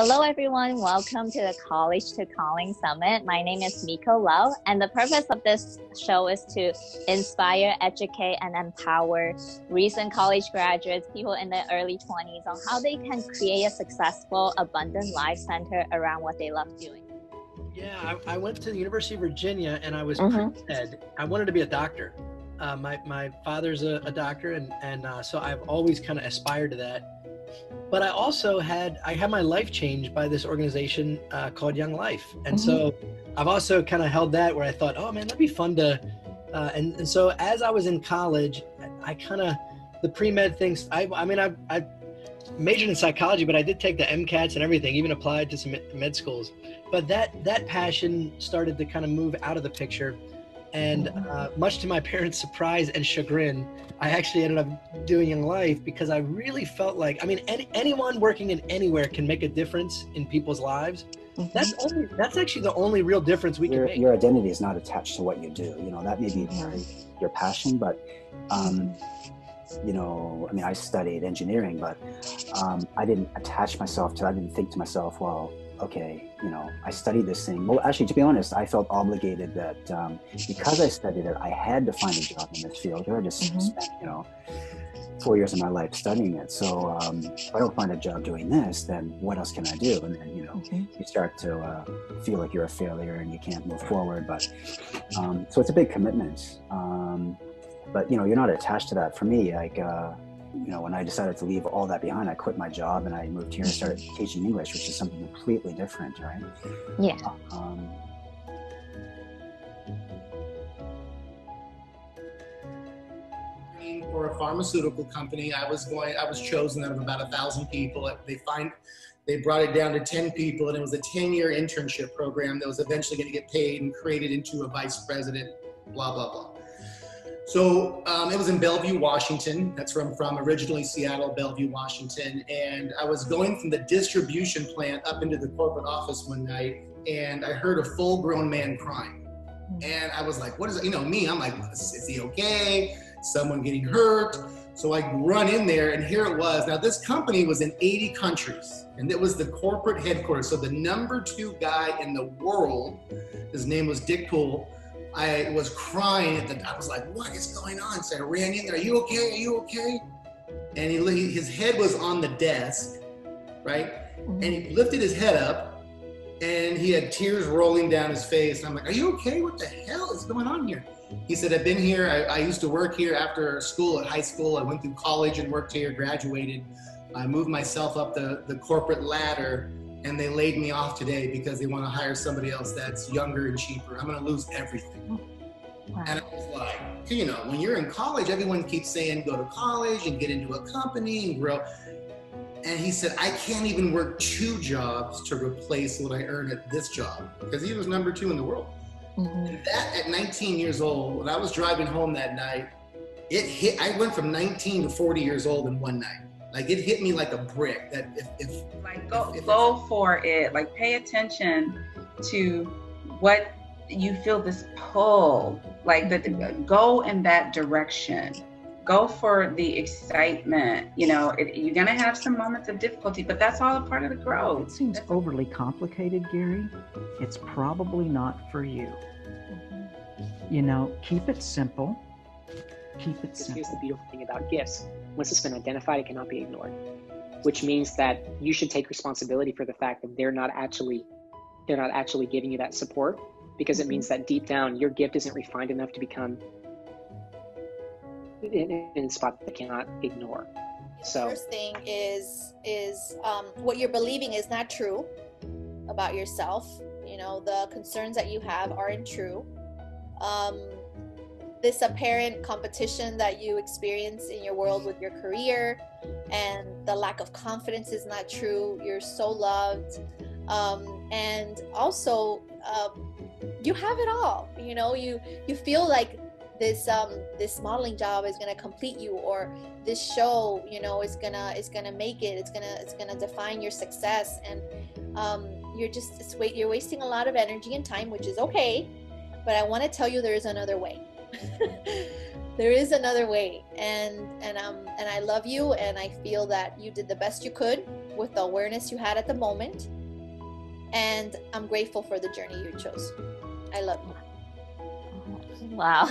Hello, everyone. Welcome to the College to Calling Summit. My name is Miko Lau, and the purpose of this show is to inspire, educate, and empower recent college graduates, people in their early 20s, on how they can create a successful, abundant life centered around what they love doing. Yeah, I went to the University of Virginia, and I was pre-med. I wanted to be a doctor. My father's a doctor, and so I've always kind of aspired to that. But I also had my life changed by this organization called Young Life. And so I've also kind of held that where I thought, oh man, that'd be fun to, and so as I was in college, I kind of, the pre-med things, I majored in psychology, but I did take the MCATs and everything, even applied to some med schools. But that passion started to kind of move out of the picture. And much to my parents' surprise and chagrin, I actually ended up doing Young Life because I really felt like, anyone working in anywhere can make a difference in people's lives. That's actually the only real difference we can make. Your identity is not attached to what you do. That may be your passion, but I studied engineering, but I didn't attach myself to it. I didn't think to myself, well, okay, I studied this thing. Well, actually, to be honest, I felt obligated that because I studied it, I had to find a job in this field. I just spent, 4 years of my life studying it. So if I don't find a job doing this, then what else can I do? And then, you start to feel like you're a failure and you can't move forward. But so it's a big commitment. But, you're not attached to that. For me, when I decided to leave all that behind, I quit my job and I moved here and started teaching English, which is something completely different, right? Yeah. For a pharmaceutical company, I was chosen out of about 1,000 people. They brought it down to 10 people, and it was a 10-year internship program that was eventually going to get paid and created into a vice president, blah, blah, blah. So it was in Bellevue, Washington. That's where I'm from, originally Seattle, Bellevue, Washington. And I was going from the distribution plant up into the corporate office one night, and I heard a full-grown man crying. And I was like, what is it? Me, I'm like, is he okay? Someone getting hurt? So I run in there, and here it was. Now, this company was in 80 countries, and it was the corporate headquarters. So the number 2 guy in the world, his name was Dick Poole. I was crying I was like, what is going on? So I ran in there, are you okay? Are you okay? And his head was on the desk, right? And he lifted his head up and he had tears rolling down his face. And I'm like, are you okay? What the hell is going on here? He said, I've been here. I used to work here after school at high school. I went through college and worked here, graduated. I moved myself up the corporate ladder. And they laid me off today because they want to hire somebody else that's younger and cheaper. I'm going to lose everything. Wow. And I was like, when you're in college, everyone keeps saying, go to college and get into a company and grow. And he said, I can't even work 2 jobs to replace what I earn at this job, because he was number 2 in the world. And that at 19 years old, when I was driving home that night, I went from 19 to 40 years old in one night. Like, it hit me like a brick. That go for it. Like, pay attention to what you feel this pull. Like, go in that direction. Go for the excitement. You're gonna have some moments of difficulty, but that's all a part of the growth. It seems overly complicated, Gary. It's probably not for you. Keep it simple. Keep it simple. Here's the beautiful thing about gifts. Once it's been identified, it cannot be ignored, which means that you should take responsibility for the fact that they're not actually giving you that support, because it means that deep down your gift isn't refined enough to become in a spot that they cannot ignore. So first thing is what you're believing is not true about yourself. The concerns that you have aren't true. This apparent competition that you experience in your world with your career and the lack of confidence is not true. You're so loved. And also, you have it all. You feel like this modeling job is going to complete you, or this show, is gonna make it. It's gonna define your success. And you're wasting a lot of energy and time, which is okay. But I want to tell you, there is another way. There is another way, and I love you, and I feel that you did the best you could, with the awareness you had at the moment. And I'm grateful for the journey you chose. I love you. Wow,